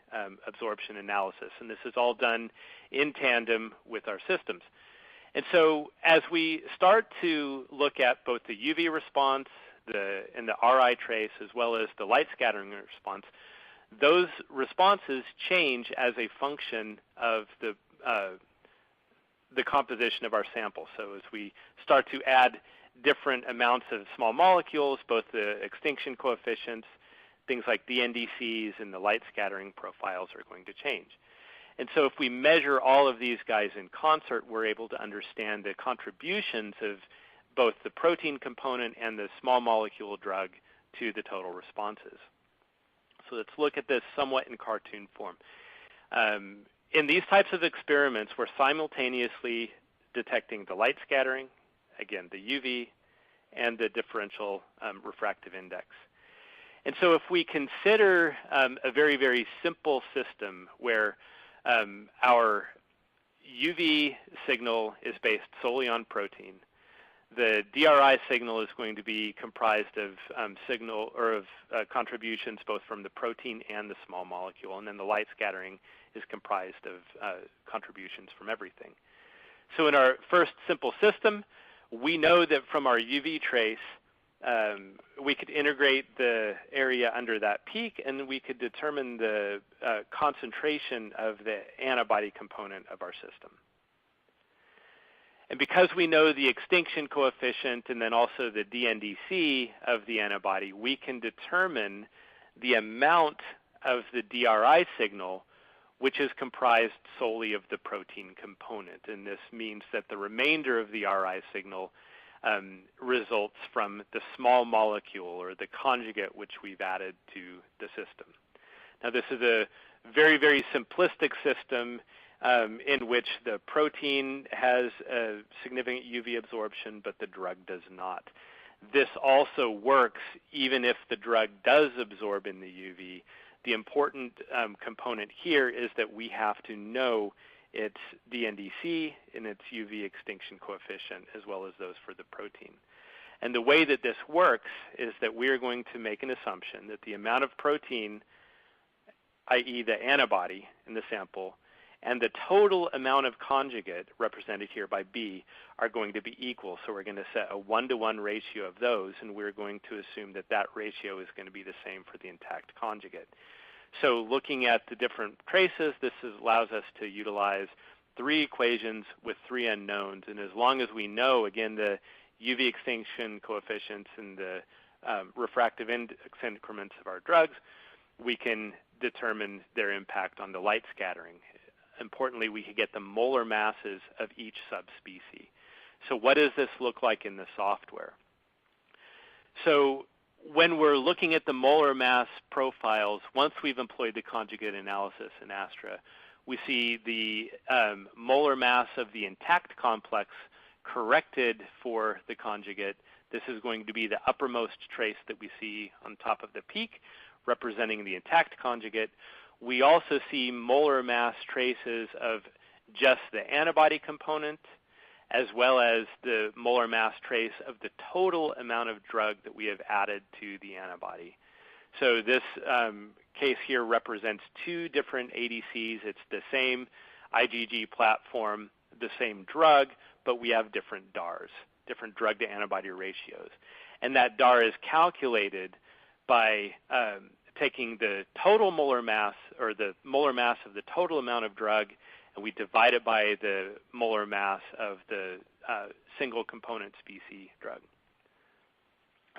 absorption analysis. And this is all done in tandem with our systems. And so as we start to look at both the UV response and the RI trace as well as the light scattering response, those responses change as a function of the composition of our sample. So as we start to add different amounts of small molecules, both the extinction coefficients, things like the NDCs and the light scattering profiles are going to change. And so if we measure all of these guys in concert, we're able to understand the contributions of both the protein component and the small molecule drug to the total responses. So let's look at this somewhat in cartoon form. In these types of experiments, we're simultaneously detecting the light scattering, again, the UV, and the differential refractive index. And so if we consider a very, very simple system where our UV signal is based solely on protein, the DRI signal is going to be comprised of contributions both from the protein and the small molecule, and then the light scattering is comprised of contributions from everything. So in our first simple system, we know that from our UV trace, we could integrate the area under that peak, and we could determine the concentration of the antibody component of our system. And because we know the extinction coefficient and then also the DNDC of the antibody, we can determine the amount of the DRI signal which is comprised solely of the protein component. And this means that the remainder of the RI signal results from the small molecule or the conjugate which we've added to the system. Now this is a very, very simplistic system in which the protein has a significant UV absorption, but the drug does not. This also works even if the drug does absorb in the UV. The important component here is that we have to know its DNDC and its UV extinction coefficient, as well as those for the protein. And the way that this works is that we are going to make an assumption that the amount of protein, i.e. the antibody in the sample, and the total amount of conjugate, represented here by B, are going to be equal. So we're going to set a 1-to-1 ratio of those, and we're going to assume that that ratio is going to be the same for the intact conjugate. So looking at the different traces, this allows us to utilize 3 equations with 3 unknowns. And as long as we know, again, the UV extinction coefficients and the refractive index increments of our drugs, we can determine their impact on the light scattering. Importantly, we could get the molar masses of each subspecies. So what does this look like in the software? So when we're looking at the molar mass profiles, once we've employed the conjugate analysis in Astra, we see the molar mass of the intact complex corrected for the conjugate. This is going to be the uppermost trace that we see on top of the peak, representing the intact conjugate. We also see molar mass traces of just the antibody component, as well as the molar mass trace of the total amount of drug that we have added to the antibody. So this case here represents two different ADCs. It's the same IgG platform, the same drug, but we have different DARs, different drug-to-antibody ratios. And that DAR is calculated by taking the total molar mass, or the molar mass of the total amount of drug, and we divide it by the molar mass of the single component species drug.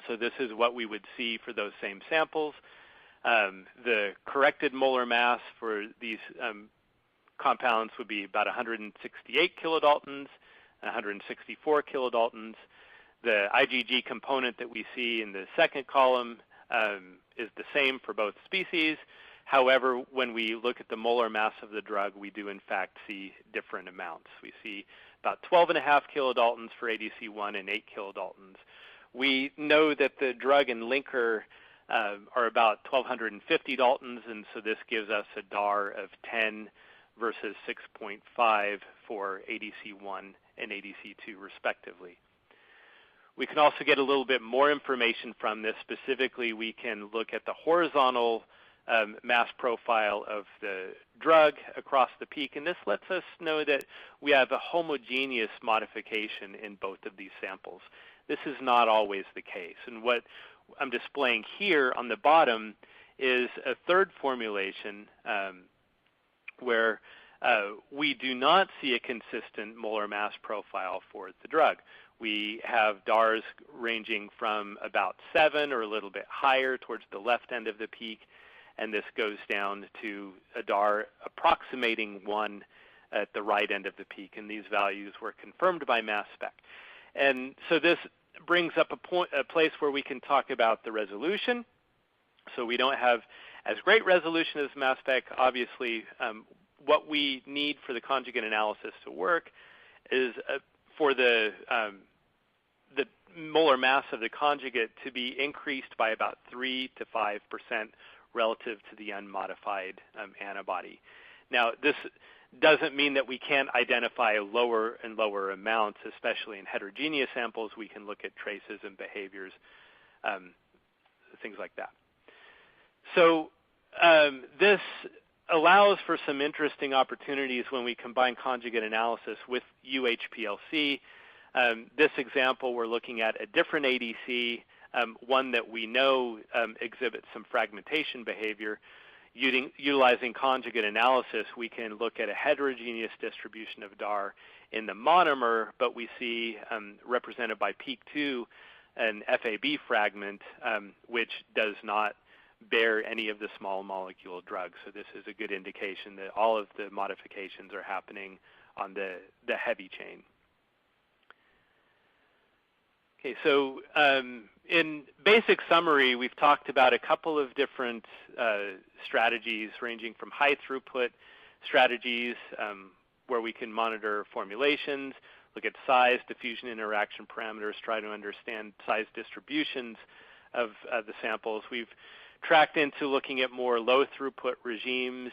So this is what we would see for those same samples. The corrected molar mass for these compounds would be about 168 kilodaltons, 164 kilodaltons. The IgG component that we see in the second column is the same for both species. However, when we look at the molar mass of the drug, we do in fact see different amounts. We see about 12.5 kilodaltons for ADC1 and 8 kilodaltons. We know that the drug and linker are about 1,250 daltons, and so this gives us a DAR of 10 versus 6.5 for ADC1 and ADC2 respectively. We can also get a little bit more information from this. Specifically, we can look at the horizontal mass profile of the drug across the peak, and this lets us know that we have a homogeneous modification in both of these samples. This is not always the case, and what I'm displaying here on the bottom is a third formulation where we do not see a consistent molar mass profile for the drug. We have DARs ranging from about 7 or a little bit higher towards the left end of the peak, and this goes down to a DAR approximating 1 at the right end of the peak, and these values were confirmed by mass spec. And so this brings up a place where we can talk about the resolution. So we don't have as great resolution as mass spec. Obviously, what we need for the conjugate analysis to work is for the molar mass of the conjugate to be increased by about 3 to 5% relative to the unmodified antibody. Now, this doesn't mean that we can't identify lower and lower amounts, especially in heterogeneous samples. We can look at traces and behaviors, things like that. So this allows for some interesting opportunities when we combine conjugate analysis with UHPLC. This example, we're looking at a different ADC, one that we know exhibits some fragmentation behavior. Utilizing conjugate analysis, we can look at a heterogeneous distribution of DAR in the monomer, but we see represented by peak 2 an FAB fragment, which does not bear any of the small molecule drugs. So this is a good indication that all of the modifications are happening on the heavy chain. Okay, so in basic summary, we've talked about a couple of different strategies ranging from high throughput strategies where we can monitor formulations, look at size, diffusion interaction parameters, try to understand size distributions of the samples. We've tracked into looking at more low throughput regimes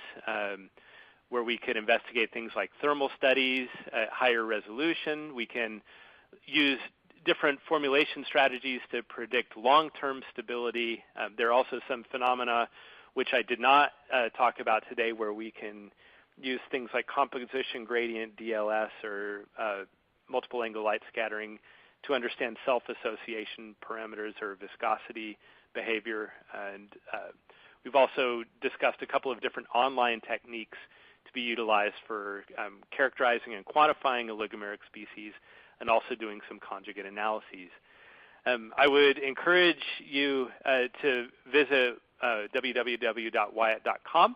where we could investigate things like thermal studies at higher resolution. We can use different formulation strategies to predict long-term stability. There are also some phenomena which I did not talk about today where we can use things like composition gradient, DLS, or multiple angle light scattering to understand self-association parameters or viscosity behavior. And we've also discussed a couple of different online techniques to be utilized for characterizing and quantifying oligomeric species, and also doing some conjugate analyses. I would encourage you to visit www.wyatt.com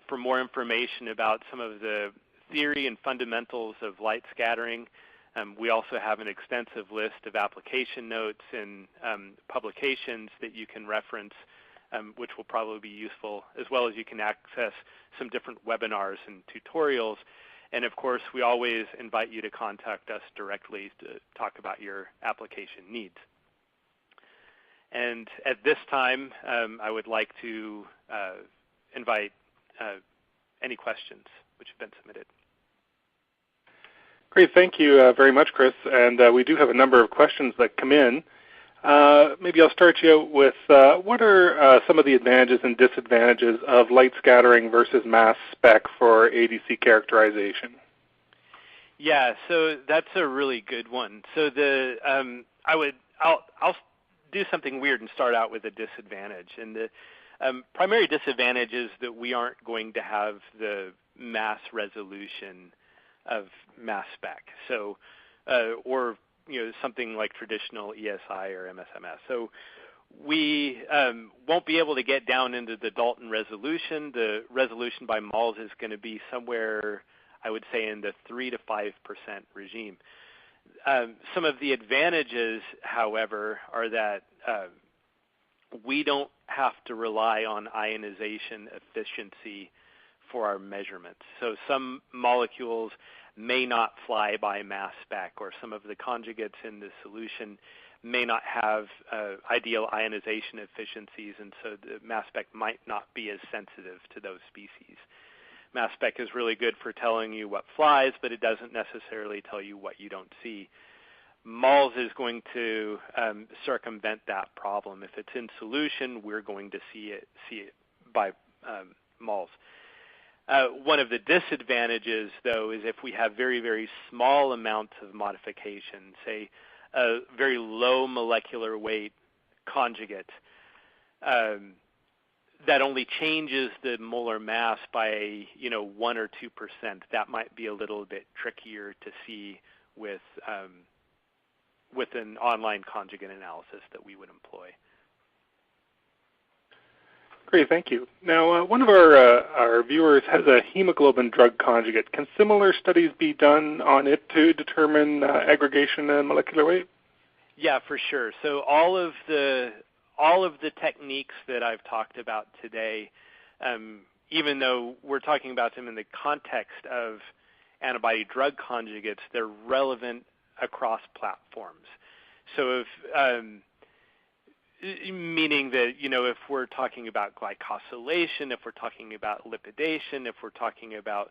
for more information about some of the theory and fundamentals of light scattering. We also have an extensive list of application notes and publications that you can reference, which will probably be useful, as well as you can access some different webinars and tutorials. And of course, we always invite you to contact us directly to talk about your application needs. And at this time, I would like to invite any questions which have been submitted. Great, thank you very much, Chris. And we do have a number of questions that come in. Maybe I'll start you out with what are some of the advantages and disadvantages of light scattering versus mass spec for ADC characterization? Yeah, so that's a really good one. So I'll do something weird and start out with a disadvantage. And the primary disadvantage is that we aren't going to have the mass resolution of mass spec. So, or something like traditional ESI or MSMS. So we won't be able to get down into the Dalton resolution. The resolution by moles is going to be somewhere, I would say, in the 3 to 5% regime. Some of the advantages, however, are that we don't have to rely on ionization efficiency for our measurements. So some molecules may not fly by mass spec, or some of the conjugates in the solution may not have ideal ionization efficiencies, and so the mass spec might not be as sensitive to those species. Mass spec is really good for telling you what flies, but it doesn't necessarily tell you what you don't see. Moles is going to circumvent that problem. If it's in solution, we're going to see it by moles. One of the disadvantages, though, is if we have very, very small amounts of modification, say a very low molecular weight conjugate, that only changes the molar mass by 1 or 2%. That might be a little bit trickier to see with an online conjugate analysis that we would employ. Great, thank you. Now, one of our viewers has a hemoglobin drug conjugate. Can similar studies be done on it to determine aggregation and molecular weight? Yeah, for sure. So all of the techniques that I've talked about today, even though we're talking about them in the context of antibody-drug conjugates, they're relevant across platforms. So meaning that, if we're talking about glycosylation, if we're talking about lipidation, if we're talking about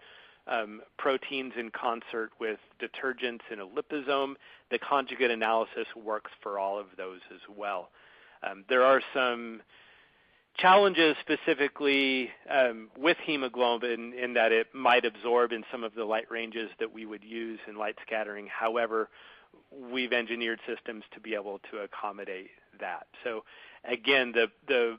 proteins in concert with detergents in a liposome, the conjugate analysis works for all of those as well. There are some challenges specifically with hemoglobin in that it might absorb in some of the light ranges that we would use in light scattering. However, we've engineered systems to be able to accommodate that. So again, the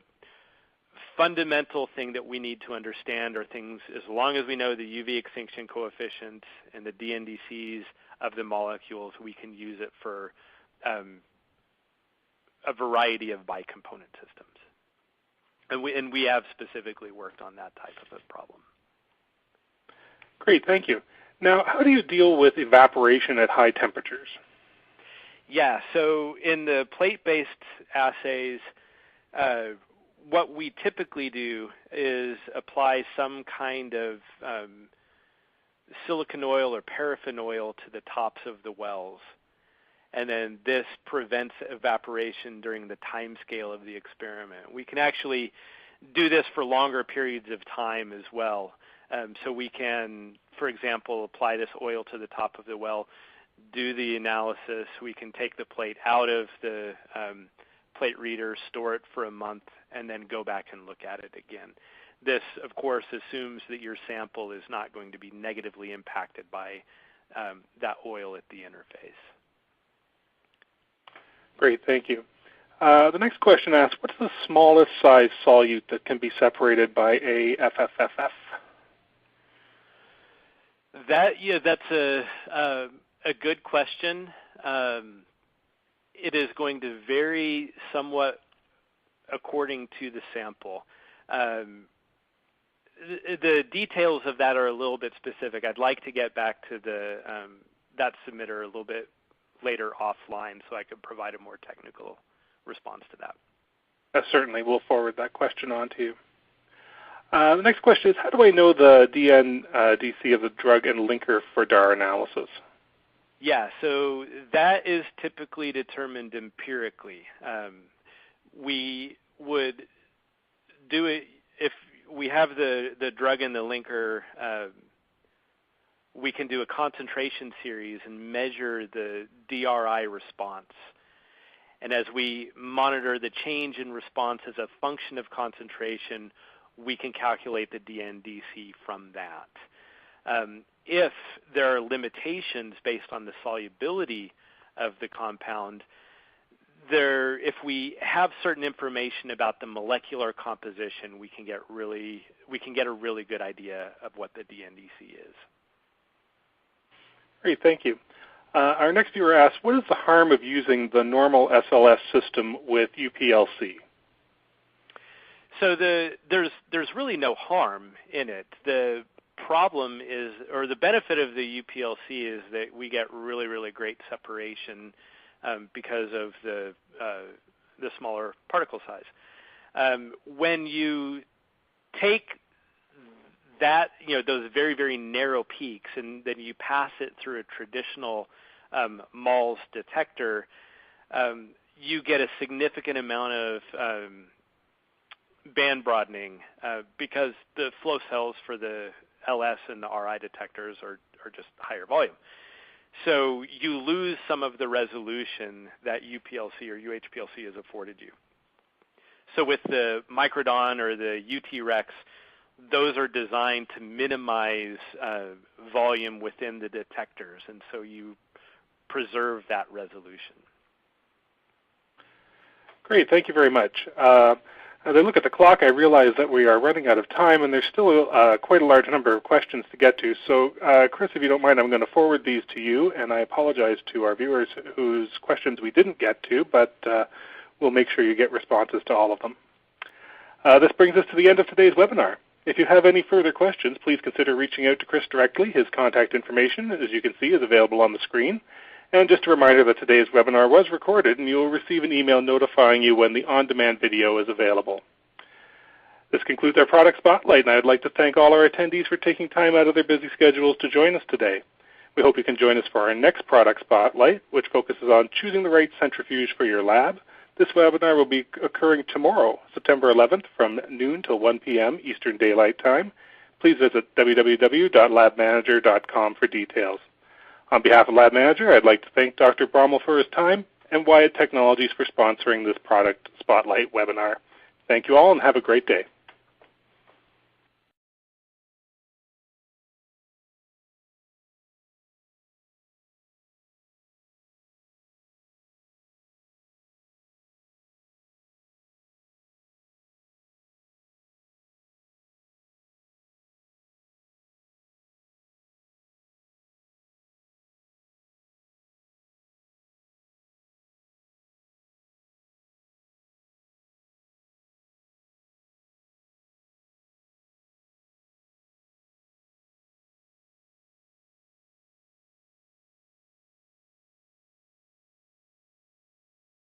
fundamental thing that we need to understand are things, as long as we know the UV extinction coefficients and the DNDCs of the molecules, we can use it for a variety of bicomponent systems. And we have specifically worked on that type of a problem. Great, thank you. Now, how do you deal with evaporation at high temperatures? Yeah, so in the plate-based assays, what we typically do is apply some kind of silicon oil or paraffin oil to the tops of the wells. And then this prevents evaporation during the time scale of the experiment. We can actually do this for longer periods of time as well. So we can, for example, apply this oil to the top of the well, do the analysis. We can take the plate out of the plate reader, store it for a month, and then go back and look at it again. This, of course, assumes that your sample is not going to be negatively impacted by that oil at the interface. Great, thank you. The next question asks, what's the smallest size solute that can be separated by a FFFF? That's a good question. It is going to vary somewhat according to the sample. The details of that are a little bit specific. I'd like to get back to that submitter a little bit later offline so I could provide a more technical response to that. Certainly, we'll forward that question on to you. The next question is, how do I know the DNDC of the drug and linker for DAR analysis? Yeah, so that is typically determined empirically. we would do it if we have the drug in the linker. We can do a concentration series and measure the DRI response. And as we monitor the change in response as a function of concentration, we can calculate the DNDC from that. If there are limitations based on the solubility of the compound, if we have certain information about the molecular composition, we can get a really good idea of what the DNDC is. Great, thank you. Our next viewer asks, what is the harm of using the normal SLS system with UPLC? So there's really no harm in it. The problem is, or the benefit of the UPLC is that we get really, really great separation because of the smaller particle size. When you take that, those very, very narrow peaks, and then you pass it through a traditional Mols detector, you get a significant amount of band broadening because the flow cells for the LS and the RI detectors are just higher volume. So you lose some of the resolution that UPLC or UHPLC has afforded you. So with the Microdon or the UT-Rex, those are designed to minimize volume within the detectors, and so you preserve that resolution. Great, thank you very much. As I look at the clock, I realize that we are running out of time, and there's still quite a large number of questions to get to. So, Chris, if you don't mind, I'm going to forward these to you, and I apologize to our viewers whose questions we didn't get to, but we'll make sure you get responses to all of them. This brings us to the end of today's webinar. If you have any further questions, please consider reaching out to Chris directly. His contact information, as you can see, is available on the screen. And just a reminder that today's webinar was recorded, and you will receive an email notifying you when the on-demand video is available. This concludes our product spotlight, and I'd like to thank all our attendees for taking time out of their busy schedules to join us today. We hope you can join us for our next product spotlight, which focuses on choosing the right centrifuge for your lab. This webinar will be occurring tomorrow, September 11th, from noon till 1 p.m. Eastern Daylight Time. Please visit www.labmanager.com for details. On behalf of Lab Manager, I'd like to thank Dr. Broomell for his time and Wyatt Technologies for sponsoring this product spotlight webinar. Thank you all and have a great day.